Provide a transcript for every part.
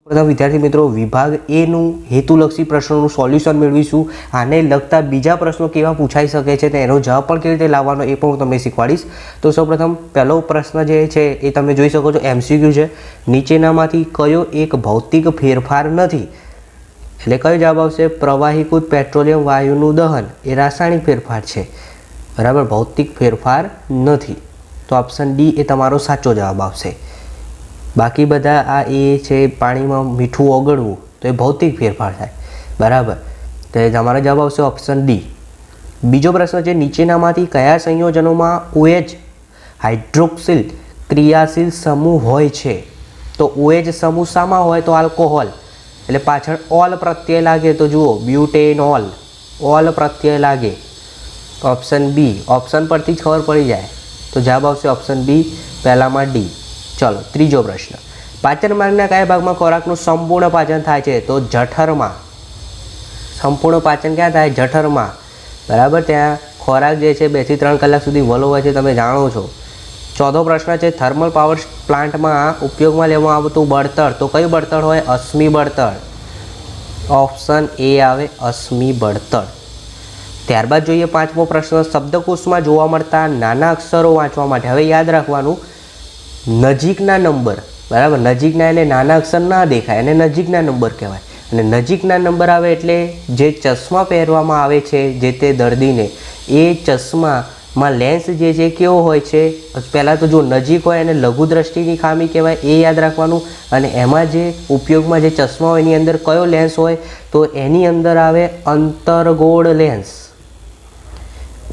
બધા વિદ્યાર્થી મિત્રો વિભાગ એ નું હેતુલક્ષી પ્રશ્નોનું સોલ્યુશન મેળવીશું. આને લગતા બીજા પ્રશ્નો કેવા પૂછાઈ શકે છે તેનો જવાબ પણ કેવી રીતે લાવવાનો એ પણ હું તમને શીખવાડીશ. તો સૌપ્રથમ પહેલો પ્રશ્ન જે છે એ તમે જોઈ શકો છો MCQ છે. નીચેનામાંથી કયો એક ભૌતિક ફેરફાર નથી? એટલે કયો જવાબ આવશે? પ્રવાહીકૃત પેટ્રોલિયમ વાયુનું દહન એ રાસાયણિક ફેરફાર છે, બરાબર, ભૌતિક ફેરફાર નથી. તો ઓપ્શન ડી એ તમારો સાચો જવાબ આવશે. બાકી બધા આ એ છે પાણીમાં મીઠું ઓગળવું તો એ ભૌતિક ફેરફાર થાય, બરાબર. તો એ તમારો જવાબ આવશે ઓપ્શન ડી. બીજો પ્રશ્ન છે નીચેનામાંથી કયા સંયોજનોમાં OH હાઇડ્રોક્સિલ ક્રિયાશીલ સમૂહ હોય છે? તો OH સમૂહ શામાં હોય? તો આલ્કોહોલ, એટલે પાછળ ઓલ પ્રત્યય લાગે તો જુઓ બ્યુટેનોલ, ઓલ પ્રત્યય લાગે. ઓપ્શન બી, ઓપ્શન પરથી જ ખબર પડી જાય. તો જવાબ આવશે ઓપ્શન બી, પહેલામાં ડી. ચલો ત્રીજો પ્રશ્ન, પાચન માર્ગના કયા ભાગમાં ખોરાકનું સંપૂર્ણ પાચન થાય છે? તો જઠરમાં. સંપૂર્ણ પાચન ક્યાં થાય? જઠરમાં, બરાબર. ત્યાં ખોરાક જે છે 2 થી 3 કલાક સુધી વલોવાય છે, તમે જાણો છો. ચોથો પ્રશ્ન છે થર્મલ પાવર પ્લાન્ટમાં ઉપયોગમાં લેવામાં આવતું બળતણ, તો કયું બળતણ હોય? અશ્મિ બળતણ. ઓપ્શન એ આવે, અશ્મિ બળતણ. ત્યારબાદ જોઈએ પાંચમો પ્રશ્ન, શબ્દકોશમાં જોવા મળતા નાના અક્ષરો વાંચવા માટે હવે યાદ રાખવાનું નજીકના નંબર, બરાબર. નજીકના એટલે નાના અક્ષર ના દેખાય એને નજીકના નંબર કહેવાય. અને નજીકના નંબર આવે એટલે જે ચશ્મા પહેરવામાં આવે છે જે તે દર્દીને, એ ચશ્મામાં લેન્સ જે છે કેવો હોય છે? પહેલાં તો જો નજીક હોય એને લઘુ દ્રષ્ટિની ખામી કહેવાય, એ યાદ રાખવાનું. અને એમાં જે ઉપયોગમાં જે ચશ્મા હોય એની અંદર કયો લેન્સ હોય? તો એની અંદર આવે અંતર્ગોળ લેન્સ.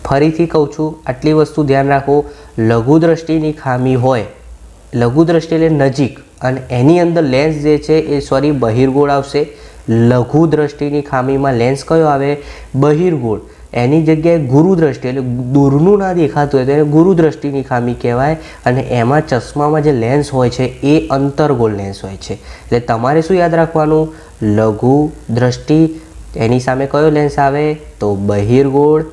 ફરીથી કહું છું, આટલી વસ્તુ ધ્યાન રાખો. લઘુ દ્રષ્ટિની ખામી હોય, લઘુ દ્રષ્ટિ એટલે નજીક, અને એની અંદર લેન્સ જે છે એ બહિર્ગોળ આવશે. લઘુ દ્રષ્ટિની ખામીમાં લેન્સ કયો આવે? બહિર્ગોળ. એની જગ્યાએ ગુરુ દ્રષ્ટિ એટલે દૂરનું ના દેખાતું હોય તો એને ગુરુ દ્રષ્ટિની ખામી કહેવાય. અને એમાં ચશ્મામાં જે લેન્સ હોય છે એ અંતર્ગોળ લેન્સ હોય છે. એટલે તમારે શું યાદ રાખવાનું? લઘુ દ્રષ્ટિ, એની સામે કયો લેન્સ આવે? તો બહિર્ગોળ.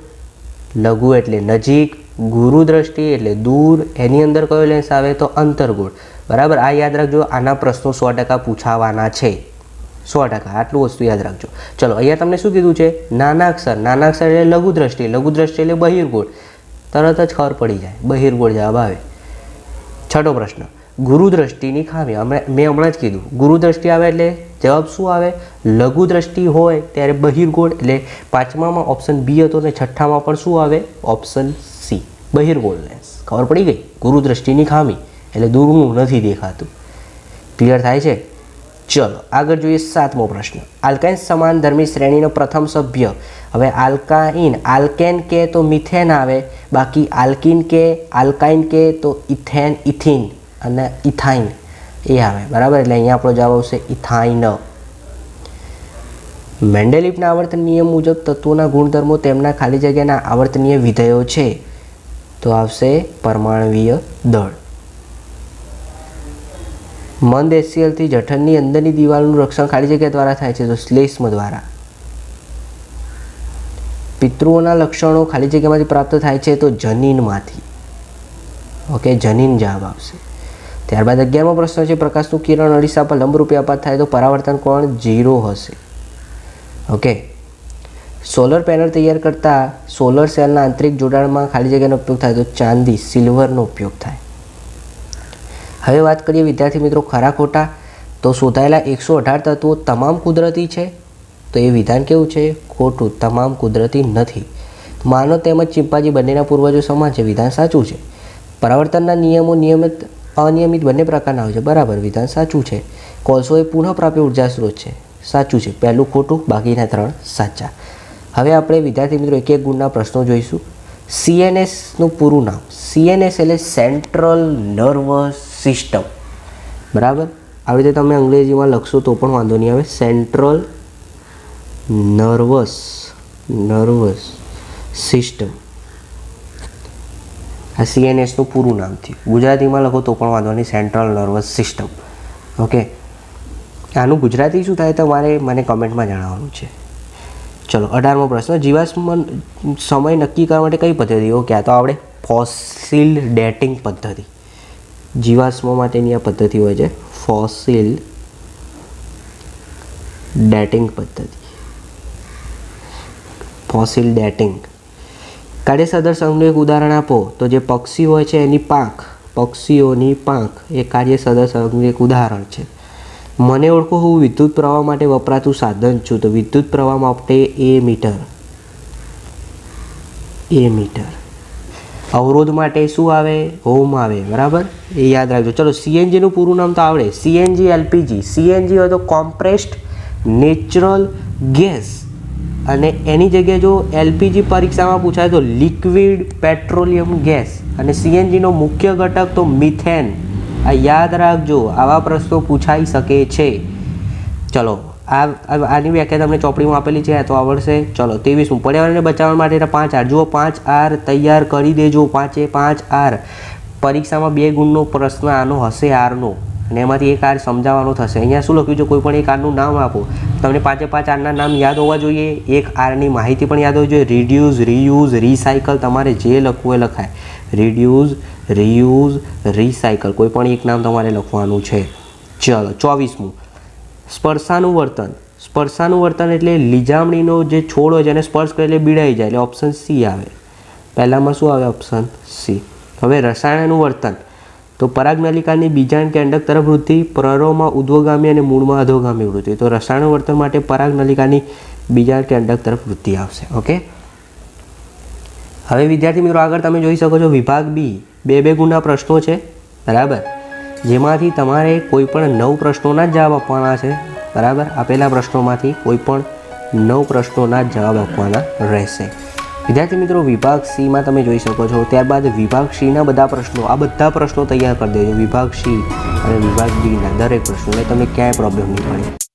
લઘુ એટલે નજીક, ગુરુ દ્રષ્ટિ એટલે દૂર, એની અંદર કયો લેન્સ આવે? તો અંતર્ગોળ, બરાબર. આ યાદ રાખજો, આના પ્રશ્નો 100% પૂછાવાના છે, 100%. આટલું વસ્તુ યાદ રાખજો. ચલો અહીંયા તમને શું કીધું છે? નાના અક્ષર, નાના અક્ષર એટલે લઘુ દ્રષ્ટિ, લઘુ દ્રષ્ટિ એટલે બહિર્ગોળ. તરત જ ખબર પડી જાય, બહિર્ગોળ જવાબ આવે. છઠ્ઠો પ્રશ્ન, ગુરુ દ્રષ્ટિની ખામી. મેં હમણાં જ કીધું ગુરુ દ્રષ્ટિ આવે એટલે જવાબ શું આવે? લઘુ દ્રષ્ટિ હોય ત્યારે બહિર્ગોળ. એટલે પાંચમામાં ઓપ્શન બી હતો ને છઠ્ઠામાં પણ શું આવે? ઓપ્શન સી, બહિર્ગોળ લેન્સ. ખબર પડી ગઈ? ગુરુ દ્રષ્ટિની ખામી એટલે દૂરનું નથી દેખાતું. ક્લિયર થાય છે? ચલો આગળ જોઈએ સાતમો પ્રશ્ન, આલ્કાઇન સમાનધર્મી શ્રેણીનો પ્રથમ સભ્ય. હવે આલ્કાઇન, આલ્કેન કે તો મિથેન આવે, બાકી આલ્કિન કે, આલ્કાઇન કે તો ઇથેન, ઇથિન અને ઇથાઇન એ આવે, બરાબર. એટલે અહીંયા આપણો જવાબ આવશે ઇથાઇન. મેન્ડેલિફના આવર્તન નિયમ મુજબ તત્વોના ગુણધર્મો તેમના ખાલી જગ્યાના આવર્તનીય વિધેયો છે, તો આવશે પરમાણવીય દળ. મંદ HClથી જઠરની અંદરની દિવાલનું રક્ષણ ખાલી જગ્યા દ્વારા થાય છે, તો શ્લેષ્મ દ્વારા. પિતૃઓના લક્ષણો ખાલી જગ્યામાંથી પ્રાપ્ત થાય છે, તો જનીનમાંથી. ઓકે, જનીન જવાબ આવશે. ત્યારબાદ 11મો પ્રશ્ન છે, પ્રકાશનું કિરણ અરીસા પર લંબરૂપે આપાત થાય તો પરાવર્તન કોણ 0 હશે. ઓકે, સોલર પેનલ તૈયાર કરતા સોલર સેલના આંતરિક જોડાણમાં ખાલી જગ્યાનો ઉપયોગ થાય તો ચાંદી, સિલ્વરનો ઉપયોગ થાય. હવે વાત કરીએ વિદ્યાર્થી મિત્રો ખરા ખોટા. તો શોધાયેલા 118 તત્વો તમામ કુદરતી છે, તો એ વિધાન કેવું છે? ખોટું, તમામ કુદરતી નથી. માનવ તેમજ ચિમ્પાન્જી બંનેના પૂર્વજો સમાન છે, વિધાન સાચું છે. પરાવર્તનના નિયમો નિયમિત અનિયમિત બંને પ્રકારના હોય છે, બરાબર, વિધાન સાચું છે. કોલસો એ પુનઃપ્રાપ્ય ઉર્જા સ્ત્રોત છે, સાચું છે. પહેલું ખોટું, બાકીના 3 સાચા. હવે આપણે વિદ્યાર્થી મિત્રો એક એક ગુણના પ્રશ્નો જોઈશું. CNSનું પૂરું નામ, CNS એટલે સેન્ટ્રલ નર્વસ સિસ્ટમ, બરાબર. આવી રીતે તમે અંગ્રેજીમાં લખશો તો પણ વાંધો નહીં આવે. સેન્ટ્રલ નર્વસ સિસ્ટમ, આ CNSનું પૂરું નામ થયું. ગુજરાતીમાં લખો તો પણ વાંધો નહીં, સેન્ટ્રલ નર્વસ સિસ્ટમ. ઓકે, આનું ગુજરાતી શું થાય તમારે મને કમેન્ટમાં જણાવવાનું છે. ચલો 18મો પ્રશ્ન, જીવાશ્મ સમય નક્કી કરવા માટે કઈ પદ્ધતિ? ઓકે, આ તો આપણે ફોસિલ ડેટિંગ પદ્ધતિ, જીવાશ્મ માટેની આ પદ્ધતિ હોય છે, ફોસિલ ડેટિંગ પદ્ધતિ, ફોસિલ ડેટિંગ. કાર્યસદર સંઘનું એક ઉદાહરણ આપો. તો જે પક્ષી હોય છે એની પાંખ, પક્ષીઓની પાંખ એ કાર્યસદર સંઘનું એક ઉદાહરણ છે. મને ઓળખો, હું વિદ્યુત પ્રવાહ માટે વપરાતું સાધન છું. તો વિદ્યુત પ્રવાહ માટે એમીટર. અવરોધ માટે શું આવે? ઓમ આવે. બરાબર, એ યાદ રાખજો. ચલો, સીએનજીનું પૂરું નામ તો આવડે. CNG LPG. સીએનજી હોય તો કોમ્પ્રેસ્ડ નેચરલ ગેસ, અને એની જગ્યાએ જો એલપીજી પરીક્ષામાં પૂછાય તો લિક્વિડ પેટ્રોલિયમ ગેસ. અને સીએનજીનો મુખ્ય ઘટક તો મિથેન. આ યાદ રાખજો, આવા પ્રશ્નો પૂછાઈ શકે છે. ચલો, આની વ્યાખ્યા તમને ચોપડીમાં આપેલી છે, તો આવડશે. ચલો, 23મું, પર્યાવરણને બચાવવા માટેના 5 R. જુઓ, 5 R તૈયાર કરી દેજો. 5 R. પરીક્ષામાં 2 ગુણનો પ્રશ્ન આનો હશે, આરનો, અને એમાંથી એક R સમજાવવાનો થશે. અહીંયા શું લખ્યું છે? કોઈ પણ એક આરનું નામ આપો. તમને 5 આરના નામ યાદ હોવા જોઈએ. એક આરની માહિતી પણ યાદ હોવી જોઈએ. રિડ્યુસ, રીયુઝ, રિસાયકલ, તમારે જે લખવું એ લખાય. રિડ્યુસ, રીયુઝ, રિસાયકલ, કોઈ પણ એક નામ તમારે લખવાનું છે. ચલો, 24મું, સ્પર્શાનુવર્તન. સ્પર્શાનુવર્તન એટલે લીજામણીનો જે છોડ હોય છે એને સ્પર્શ કરે એટલે બીડાઈ જાય, એટલે ઓપ્શન સી આવે. પહેલામાં શું આવે? Option C. હવે રસાયણાનુવર્તન. તો પરાગનલિકાની બીજાંડ કે અંડક તરફ વૃદ્ધિ, પ્રરોમાં ઉદ્ધવગામી અને મૂળમાં અધોગામી વૃદ્ધિ. તો રસાયણુવર્તન માટે પરાગનલિકાની બીજાંડ કે અંડક તરફ વૃદ્ધિ આવશે. ઓકે. હવે વિદ્યાર્થી મિત્રો, આગળ તમે જોઈ શકો છો વિભાગ બી 2 ગુણના પ્રશ્નો છે. બરાબર, જેમાંથી તમારે કોઈ પણ 9 પ્રશ્નોના જ જવાબ આપવાના છે. બરાબર, આપેલા પ્રશ્નોમાંથી કોઈ પણ 9 પ્રશ્નોના જ જવાબ આપવાના રહેશે. વિદ્યાર્થી મિત્રો, વિભાગ સીમાં તમે જોઈ શકો છો. ત્યારબાદ વિભાગ સીના બધા પ્રશ્નો, આ બધા પ્રશ્નો તૈયાર કરી દેજો. વિભાગ સી અને વિભાગ ડીના દરેક પ્રશ્નો, એટલે તમને ક્યાંય પ્રોબ્લેમ નહીં પડે.